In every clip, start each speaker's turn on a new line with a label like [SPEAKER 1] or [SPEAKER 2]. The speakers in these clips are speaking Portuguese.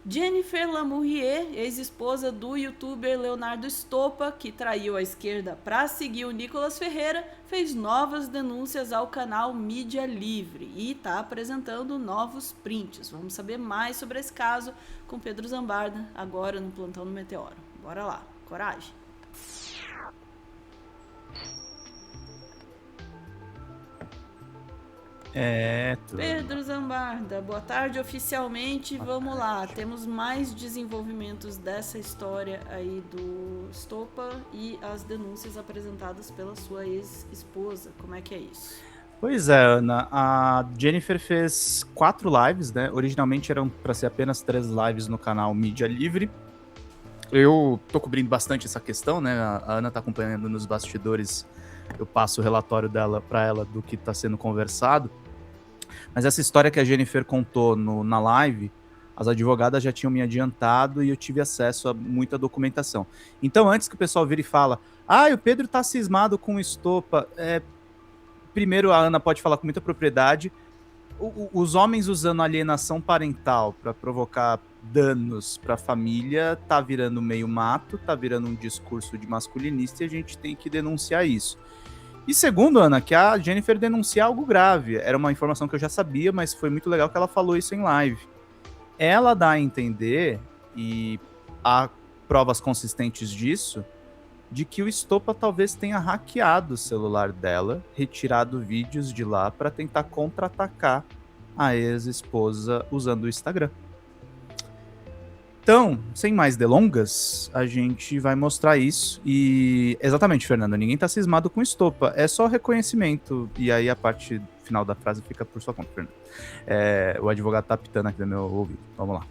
[SPEAKER 1] Jennifer Lamourier, ex-esposa do youtuber Leonardo Stoppa, que traiu a esquerda para seguir o Nicolas Ferreira, fez novas denúncias ao canal Mídia Livre e está apresentando novos prints. Vamos saber mais sobre esse caso com Pedro Zambarda, agora no Plantão do Meteoro. Bora lá, coragem! Pedro Zambarda, boa tarde oficialmente, vamos lá, temos mais desenvolvimentos dessa história aí do Stoppa e as denúncias apresentadas pela sua ex-esposa, como é que é isso?
[SPEAKER 2] Pois é, Ana, a Jennifer fez 4 lives, né? Originalmente eram para ser apenas 3 lives no canal Mídia Livre. Eu tô cobrindo bastante essa questão, né? A Ana tá acompanhando nos bastidores, eu passo o relatório dela para ela do que tá sendo conversado. Mas essa história que a Jennifer contou na live, as advogadas já tinham me adiantado e eu tive acesso a muita documentação. Então, antes que o pessoal vire e fala, o Pedro tá cismado com o Stoppa, primeiro, a Ana pode falar com muita propriedade, os homens usando alienação parental para provocar danos para a família tá virando meio mato, tá virando um discurso de masculinista e a gente tem que denunciar isso. E segundo, Ana, que a Jennifer denuncia algo grave. Era uma informação que eu já sabia, mas foi muito legal que ela falou isso em live. Ela dá a entender, e há provas consistentes disso, de que o Stoppa talvez tenha hackeado o celular dela, retirado vídeos de lá para tentar contra-atacar a ex-esposa usando o Instagram. Então, sem mais delongas, a gente vai mostrar isso. E exatamente, Fernanda, ninguém tá cismado com Stoppa, é só reconhecimento. E aí a parte final da frase fica por sua conta, Fernanda. O advogado tá pitando aqui no meu ouvido. Vamos lá.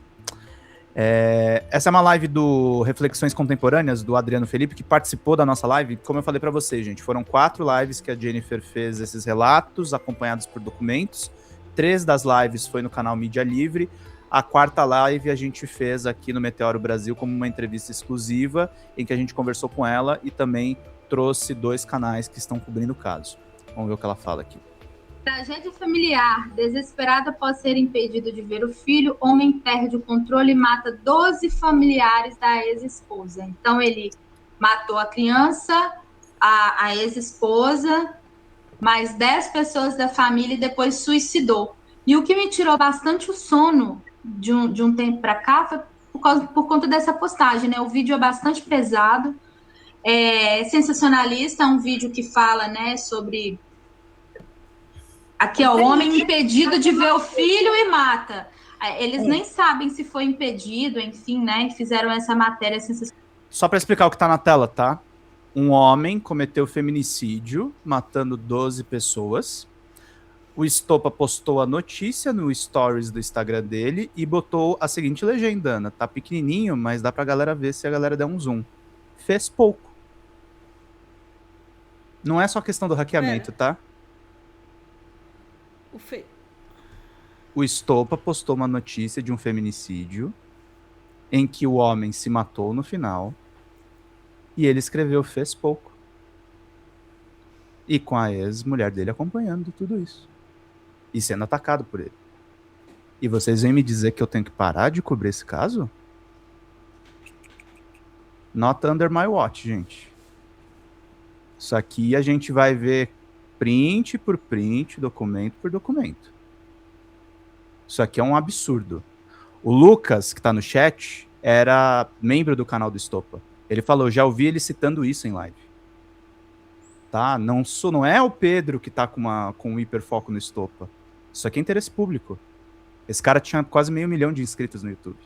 [SPEAKER 2] Essa é uma live do Reflexões Contemporâneas, do Adriano Felipe, que participou da nossa live. Como eu falei para vocês, gente, foram 4 lives que a Jennifer fez esses relatos, acompanhados por documentos. 3 das lives foi no canal Mídia Livre. A 4ª live a gente fez aqui no Meteoro Brasil como uma entrevista exclusiva, em que a gente conversou com ela e também trouxe 2 canais que estão cobrindo o caso. Vamos ver o que ela fala aqui.
[SPEAKER 3] Tragédia familiar. Desesperado após ser impedido de ver o filho, homem perde o controle e mata 12 familiares da ex-esposa. Então, ele matou a criança, a ex-esposa, mais 10 pessoas da família e depois suicidou. E o que me tirou bastante o sono de um tempo para cá foi por conta dessa postagem, né? O vídeo é bastante pesado, é sensacionalista, é um vídeo que fala, né, sobre... Aqui, ó, o homem impedido de ver o filho e mata. Eles nem sabem se foi impedido, enfim, né? Fizeram essa matéria sensacional.
[SPEAKER 2] Só para explicar o que tá na tela, tá? Um homem cometeu feminicídio, matando 12 pessoas. O Stoppa postou a notícia no stories do Instagram dele e botou a seguinte legenda, Ana. Tá pequenininho, mas dá pra galera ver se a galera der um zoom. Fez pouco. Não é só questão do hackeamento, tá? O Stoppa postou uma notícia de um feminicídio em que o homem se matou no final e ele escreveu fez pouco. E com a ex-mulher dele acompanhando tudo isso. E sendo atacado por ele. E vocês vêm me dizer que eu tenho que parar de cobrir esse caso? Not under my watch, gente. Isso aqui a gente vai ver print por print, documento por documento. Isso aqui é um absurdo. O Lucas, que tá no chat, era membro do canal do Stoppa. Ele falou, já ouvi ele citando isso em live. Tá? Não é o Pedro que tá com um hiperfoco no Stoppa. Isso aqui é interesse público. Esse cara tinha quase 500 mil de inscritos no YouTube.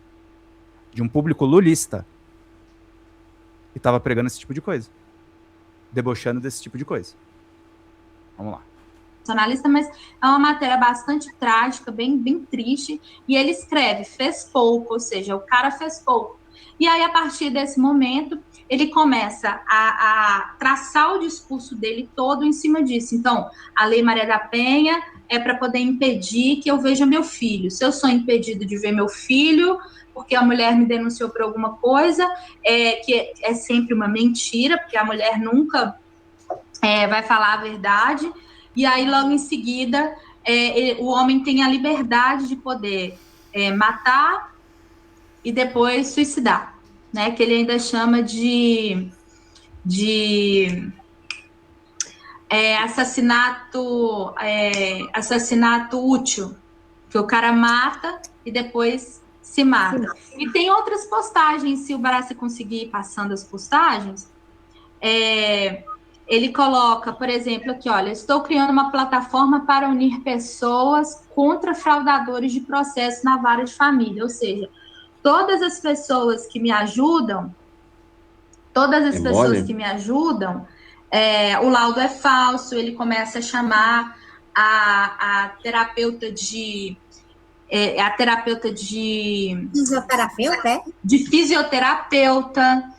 [SPEAKER 2] De um público lulista. E tava pregando esse tipo de coisa. Debochando desse tipo de coisa. Vamos lá.
[SPEAKER 3] Mas é uma matéria bastante trágica, bem triste. E ele escreve, fez pouco, ou seja, o cara fez pouco. E aí, a partir desse momento, ele começa a traçar o discurso dele todo em cima disso. Então, a Lei Maria da Penha é para poder impedir que eu veja meu filho. Se eu sou impedido de ver meu filho, porque a mulher me denunciou por alguma coisa, que é sempre uma mentira, porque a mulher nunca vai falar a verdade. E aí, logo em seguida, o homem tem a liberdade de poder matar e depois suicidar, né? Que ele ainda chama de assassinato útil, que o cara mata e depois se mata. E tem outras postagens, se o Barassi conseguir ir passando as postagens, ele coloca, por exemplo, aqui, olha, estou criando uma plataforma para unir pessoas contra fraudadores de processo na vara de família, ou seja, todas as pessoas que me ajudam, o laudo é falso, ele começa a chamar a terapeuta de
[SPEAKER 4] Fisioterapeuta, é?
[SPEAKER 3] De fisioterapeuta.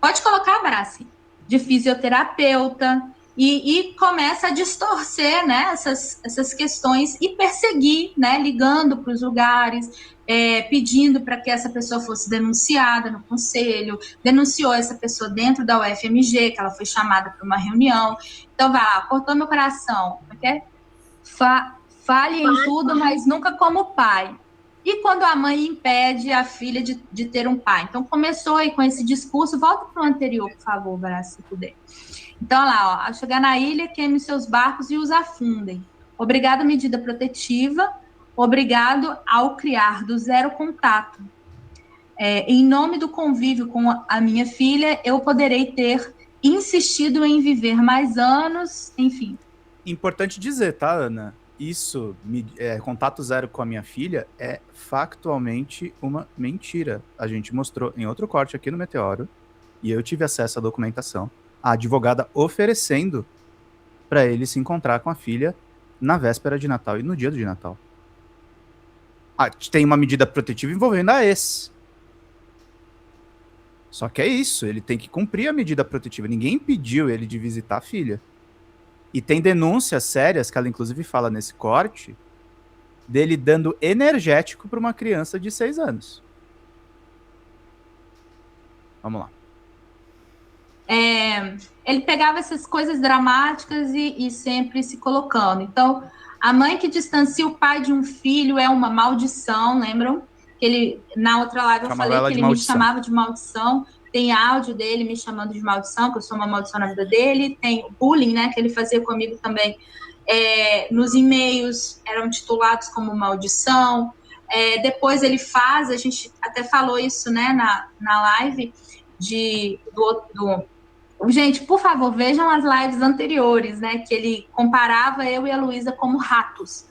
[SPEAKER 3] Pode colocar, Brassi. De fisioterapeuta. E começa a distorcer, né, essas questões e perseguir, né, ligando para os lugares, pedindo para que essa pessoa fosse denunciada no conselho, denunciou essa pessoa dentro da UFMG, que ela foi chamada para uma reunião. Então, vai lá, cortou meu coração. Fale em tudo, mas nunca como pai. E quando a mãe impede a filha de ter um pai? Então, começou aí com esse discurso. Volta para o anterior, por favor, Barassi, se puder. Então, lá, ó, ao chegar na ilha, queime seus barcos e os afundem. Obrigado à medida protetiva, obrigado ao criar do zero contato. Em nome do convívio com a minha filha, eu poderei ter insistido em viver mais anos, enfim.
[SPEAKER 2] Importante dizer, tá, Ana? Isso, contato zero com a minha filha, é factualmente uma mentira. A gente mostrou em outro corte aqui no Meteoro, e eu tive acesso à documentação, a advogada oferecendo para ele se encontrar com a filha na véspera de Natal e no dia de Natal. Tem uma medida protetiva envolvendo a ex. Só que é isso, ele tem que cumprir a medida protetiva. Ninguém impediu ele de visitar a filha. E tem denúncias sérias, que ela inclusive fala nesse corte, dele dando energético para uma criança de 6 anos. Vamos lá.
[SPEAKER 3] Ele pegava essas coisas dramáticas e sempre se colocando. Então, a mãe que distancia o pai de um filho é uma maldição, lembram? Que ele, na outra live eu falei que ele me chamava de maldição. Tem áudio dele me chamando de maldição, que eu sou uma maldição na vida dele. Tem bullying, né, que ele fazia comigo também. Nos e-mails eram titulados como maldição. Depois ele faz, a gente até falou isso, né, na live Gente, por favor, vejam as lives anteriores, né, que ele comparava eu e a Luísa como ratos.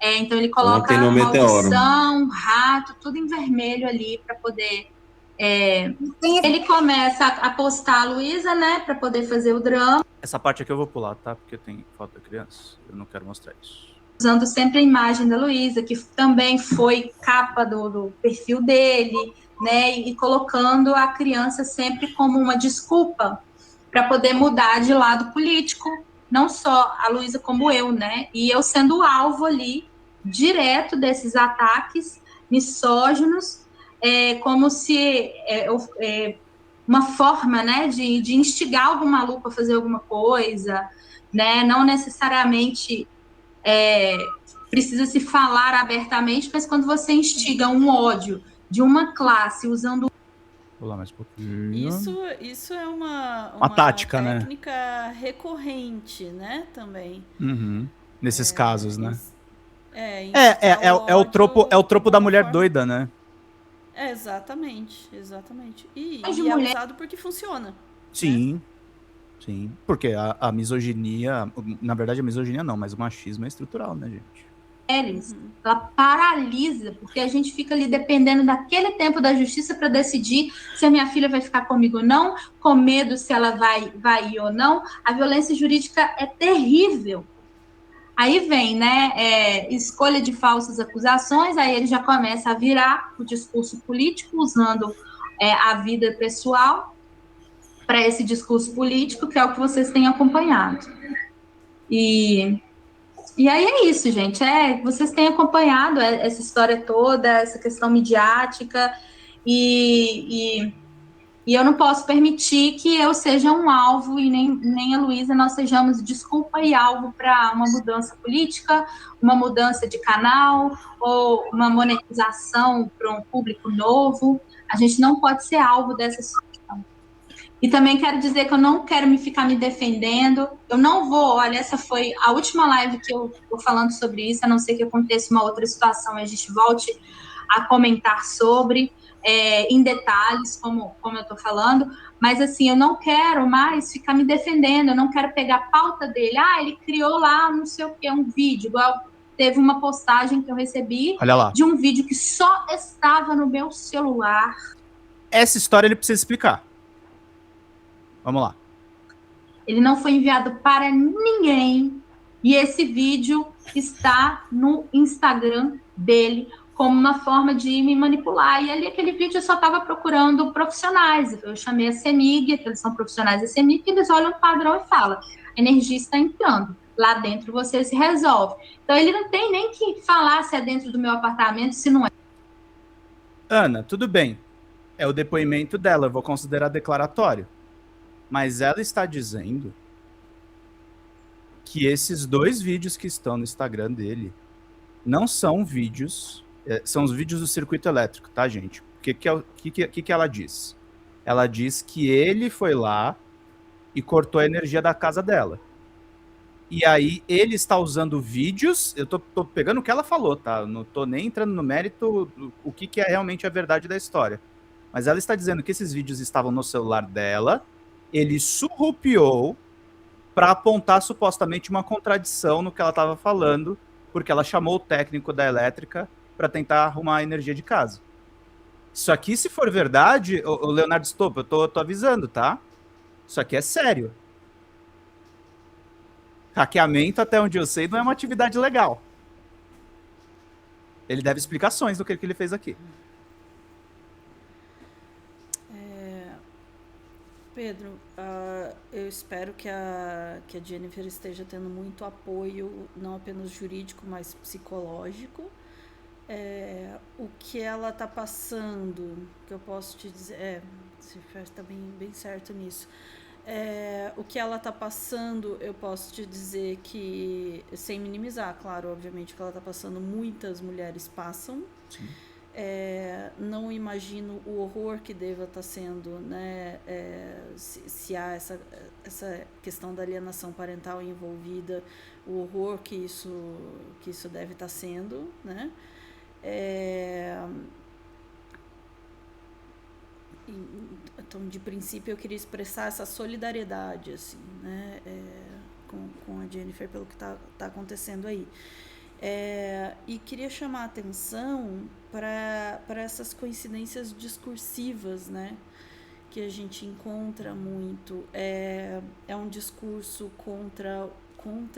[SPEAKER 3] Então ele coloca maldição, rato, tudo em vermelho ali para poder... ele começa a postar a Luísa, né, para poder fazer o drama.
[SPEAKER 2] Essa parte aqui eu vou pular, tá? Porque tem foto da criança. Eu não quero mostrar isso.
[SPEAKER 3] Usando sempre a imagem da Luísa, que também foi capa do perfil dele, né, e colocando a criança sempre como uma desculpa para poder mudar de lado político, não só a Luísa como eu, né, e eu sendo alvo ali, direto desses ataques misóginos, como se uma forma, né, de instigar algum maluco a fazer alguma coisa, né, não necessariamente precisa se falar abertamente, mas quando você instiga um ódio de uma classe usando...
[SPEAKER 2] Vou lá mais um pouquinho.
[SPEAKER 1] Isso é uma
[SPEAKER 2] tática,
[SPEAKER 1] técnica, né, recorrente, né, também.
[SPEAKER 2] Uhum. Nesses casos, né?
[SPEAKER 1] É
[SPEAKER 2] o tropo da mulher doida, né?
[SPEAKER 1] Exatamente. E
[SPEAKER 3] Mas
[SPEAKER 1] é usado porque funciona.
[SPEAKER 2] Sim.
[SPEAKER 1] Né?
[SPEAKER 2] Sim. Porque a misoginia, na verdade a misoginia não, mas o machismo é estrutural, né, gente?
[SPEAKER 3] Ela paralisa, porque a gente fica ali dependendo daquele tempo da justiça para decidir se a minha filha vai ficar comigo ou não, com medo se ela vai ir ou não. A violência jurídica é terrível. Aí vem, né, escolha de falsas acusações, aí ele já começa a virar o discurso político, usando a vida pessoal para esse discurso político, que é o que vocês têm acompanhado. E aí é isso, gente. Vocês têm acompanhado essa história toda, essa questão midiática, e E eu não posso permitir que eu seja um alvo e nem a Luísa nós sejamos desculpa e alvo para uma mudança política, uma mudança de canal ou uma monetização para um público novo. A gente não pode ser alvo dessa situação. E também quero dizer que eu não quero ficar me defendendo. Eu não vou, olha, essa foi a última live que eu estou falando sobre isso, a não ser que aconteça uma outra situação e a gente volte a comentar sobre, em detalhes, como eu estou falando, mas assim, eu não quero mais ficar me defendendo, eu não quero pegar a pauta dele, ele criou lá não sei o que, um vídeo, igual teve uma postagem que eu recebi de um vídeo que só estava no meu celular.
[SPEAKER 2] Essa história ele precisa explicar. Vamos lá.
[SPEAKER 3] Ele não foi enviado para ninguém, e esse vídeo está no Instagram dele, como uma forma de me manipular. E ali, aquele vídeo, eu só estava procurando profissionais. Eu chamei a CEMIG, que eles são profissionais da CEMIG, que eles olham o padrão e falam, a energia está entrando. Lá dentro você se resolve. Então, ele não tem nem que falar se é dentro do meu apartamento, se não é.
[SPEAKER 2] Ana, tudo bem. É o depoimento dela, eu vou considerar declaratório. Mas ela está dizendo que esses 2 vídeos que estão no Instagram dele não são vídeos... são os vídeos do circuito elétrico, tá, gente? O que ela diz? Ela diz que ele foi lá e cortou a energia da casa dela. E aí ele está usando vídeos... Eu tô pegando o que ela falou, tá? Não tô nem entrando no mérito o que é realmente a verdade da história. Mas ela está dizendo que esses vídeos estavam no celular dela, ele surrupiou para apontar supostamente uma contradição no que ela estava falando, porque ela chamou o técnico da elétrica para tentar arrumar a energia de casa. Isso aqui, se for verdade, o Leonardo Stoppa, eu tô avisando, tá? Isso aqui é sério. Hackeamento, até onde eu sei, não é uma atividade legal. Ele deve explicações do que ele fez aqui.
[SPEAKER 1] Pedro, eu espero que a Jennifer esteja tendo muito apoio, não apenas jurídico, mas psicológico. O que ela está passando, que eu posso te dizer, você está bem certo nisso. O que ela está passando, eu posso te dizer que, sem minimizar, claro, obviamente, o que ela está passando, muitas mulheres passam.
[SPEAKER 2] Sim.
[SPEAKER 1] Não imagino o horror que deva estar sendo, né, se há essa questão da alienação parental envolvida, o horror que isso deve estar sendo, né? Então, de princípio, eu queria expressar essa solidariedade, assim, né, com a Jennifer pelo que está acontecendo aí. E queria chamar a atenção para essas coincidências discursivas, né, que a gente encontra muito. É um discurso contra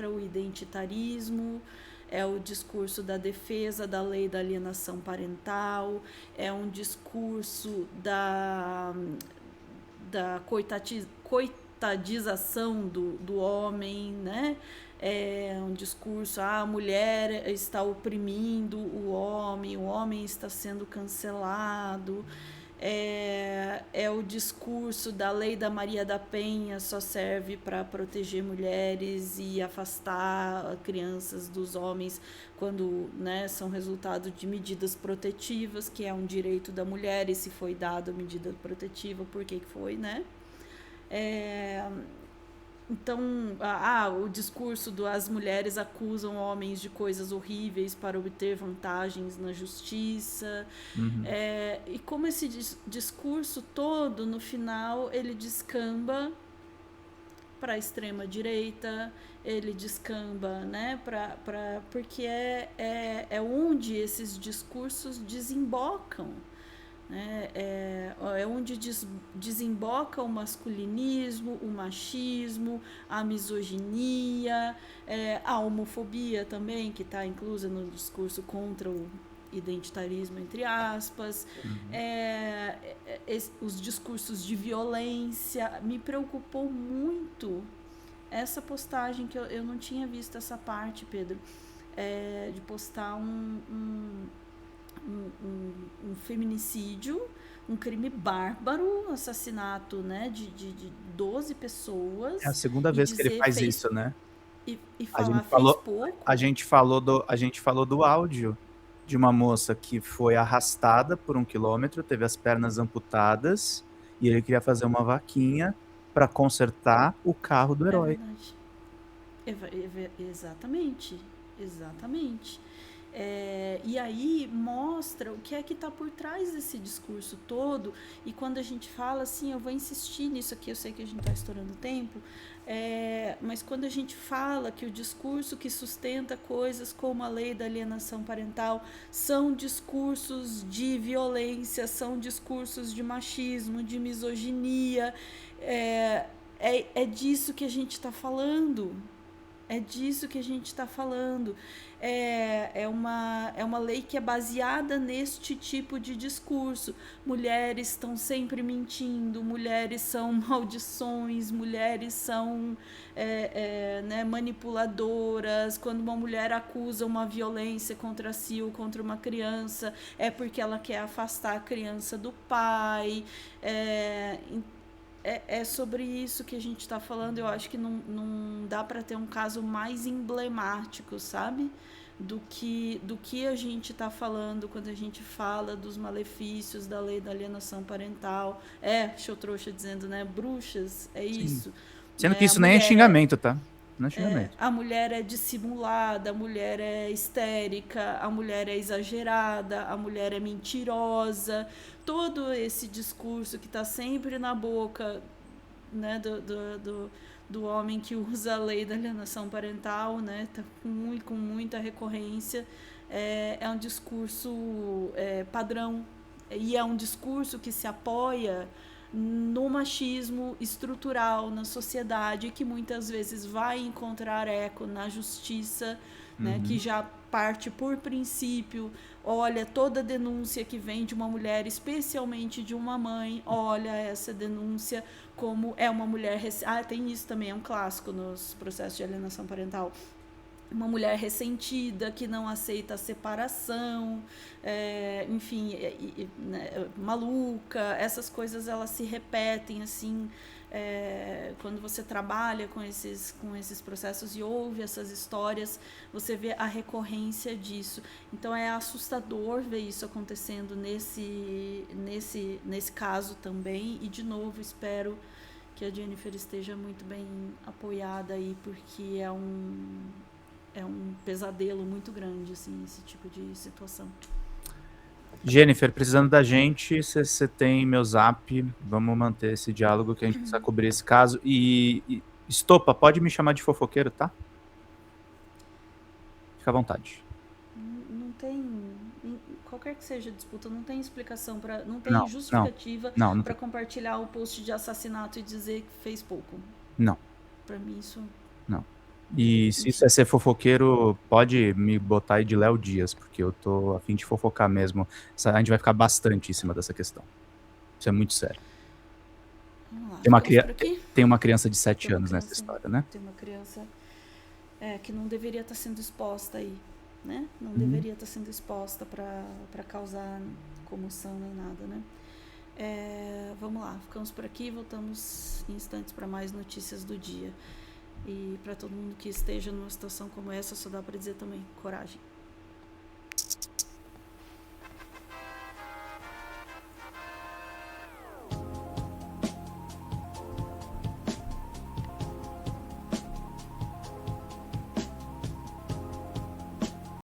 [SPEAKER 1] o identitarismo, é o discurso da defesa da lei da alienação parental, é um discurso da coitadização do homem, né? É um discurso, a mulher está oprimindo o homem está sendo cancelado. É o discurso da lei da Maria da Penha, só serve para proteger mulheres e afastar crianças dos homens quando, né, são resultado de medidas protetivas, que é um direito da mulher, e se foi dada a medida protetiva, por que foi, né? Então, o discurso as mulheres acusam homens de coisas horríveis para obter vantagens na justiça.
[SPEAKER 2] Uhum.
[SPEAKER 1] E como esse discurso todo, no final, ele descamba para a extrema-direita, ele descamba, né, porque é onde esses discursos desembocam. É onde desemboca o masculinismo, o machismo, a misoginia, a homofobia também, que está inclusa no discurso contra o identitarismo, entre aspas, os discursos de violência. Me preocupou muito essa postagem, que eu não tinha visto essa parte, Pedro, de postar um feminicídio, um crime bárbaro, assassinato, né, de 12 pessoas.
[SPEAKER 2] É a segunda
[SPEAKER 1] E
[SPEAKER 2] vez que ele
[SPEAKER 1] dizer
[SPEAKER 2] faz
[SPEAKER 1] fez,
[SPEAKER 2] isso, né?
[SPEAKER 1] e
[SPEAKER 2] A
[SPEAKER 1] falar
[SPEAKER 2] gente
[SPEAKER 1] fez
[SPEAKER 2] falou,
[SPEAKER 1] pouco.
[SPEAKER 2] a gente falou do áudio de uma moça que foi arrastada por 1 quilômetro, teve as pernas amputadas, e ele queria fazer uma vaquinha para consertar o carro do
[SPEAKER 1] É
[SPEAKER 2] herói.
[SPEAKER 1] verdade. Exatamente. Exatamente. E aí mostra o que é que está por trás desse discurso todo. E quando a gente fala assim, eu vou insistir nisso aqui, eu sei que a gente está estourando tempo, mas quando a gente fala que o discurso que sustenta coisas como a lei da alienação parental são discursos de violência, são discursos de machismo, de misoginia, é disso que a gente está falando. É disso que a gente está falando. É uma lei que é baseada neste tipo de discurso. Mulheres estão sempre mentindo, mulheres são maldições, mulheres são né, manipuladoras. Quando uma mulher acusa uma violência contra si ou contra uma criança, é porque ela quer afastar a criança do pai. É sobre isso que a gente está falando. Eu acho que não dá para ter um caso mais emblemático, sabe? Do que a gente está falando quando a gente fala dos malefícios da lei da alienação parental. Trouxa dizendo, né? Bruxas, é isso.
[SPEAKER 2] Sendo que
[SPEAKER 1] Né?
[SPEAKER 2] isso nem é xingamento, tá? Não é xingamento.
[SPEAKER 1] A mulher é dissimulada, a mulher é histérica, a mulher é exagerada, a mulher é mentirosa. Todo esse discurso que está sempre na boca, né, do homem que usa a lei da alienação parental, né, tá com muita recorrência, é um discurso padrão. E é um discurso que se apoia no machismo estrutural na sociedade, que muitas vezes vai encontrar eco na justiça, né, que já parte por princípio, olha toda denúncia que vem de uma mulher, especialmente de uma mãe, olha essa denúncia como é uma mulher... tem isso também, é um clássico nos processos de alienação parental. Uma mulher ressentida, que não aceita a separação, enfim, né, maluca, essas coisas elas se repetem, assim, quando você trabalha com esses processos e ouve essas histórias, você vê a recorrência disso. Então é assustador ver isso acontecendo nesse caso também, e de novo espero que a Jennifer esteja muito bem apoiada aí, porque é um pesadelo muito grande, assim, esse tipo de situação.
[SPEAKER 2] Jennifer, precisando da gente, você tem meu zap, vamos manter esse diálogo que a gente precisa cobrir esse caso. E Estopa, pode me chamar de fofoqueiro, tá? Fica à vontade.
[SPEAKER 1] Não tem, qualquer que seja a disputa, não tem explicação, não tem
[SPEAKER 2] Não,
[SPEAKER 1] justificativa
[SPEAKER 2] não
[SPEAKER 1] para compartilhar o post de assassinato e dizer que fez pouco.
[SPEAKER 2] Não.
[SPEAKER 1] Para mim isso...
[SPEAKER 2] Não. E se isso é ser fofoqueiro, pode me botar aí de Léo Dias, porque eu tô a fim de fofocar mesmo. A gente vai ficar bastante em cima dessa questão. Isso é muito sério.
[SPEAKER 1] Vamos lá,
[SPEAKER 2] tem uma criança de 7 anos nessa história, né?
[SPEAKER 1] Tem uma criança que não deveria estar sendo exposta aí, né? Não deveria estar sendo exposta para causar comoção nem nada, né? Vamos lá, ficamos por aqui, voltamos em instantes para mais notícias do dia. E para todo mundo que esteja numa situação como essa, só dá para dizer também, coragem.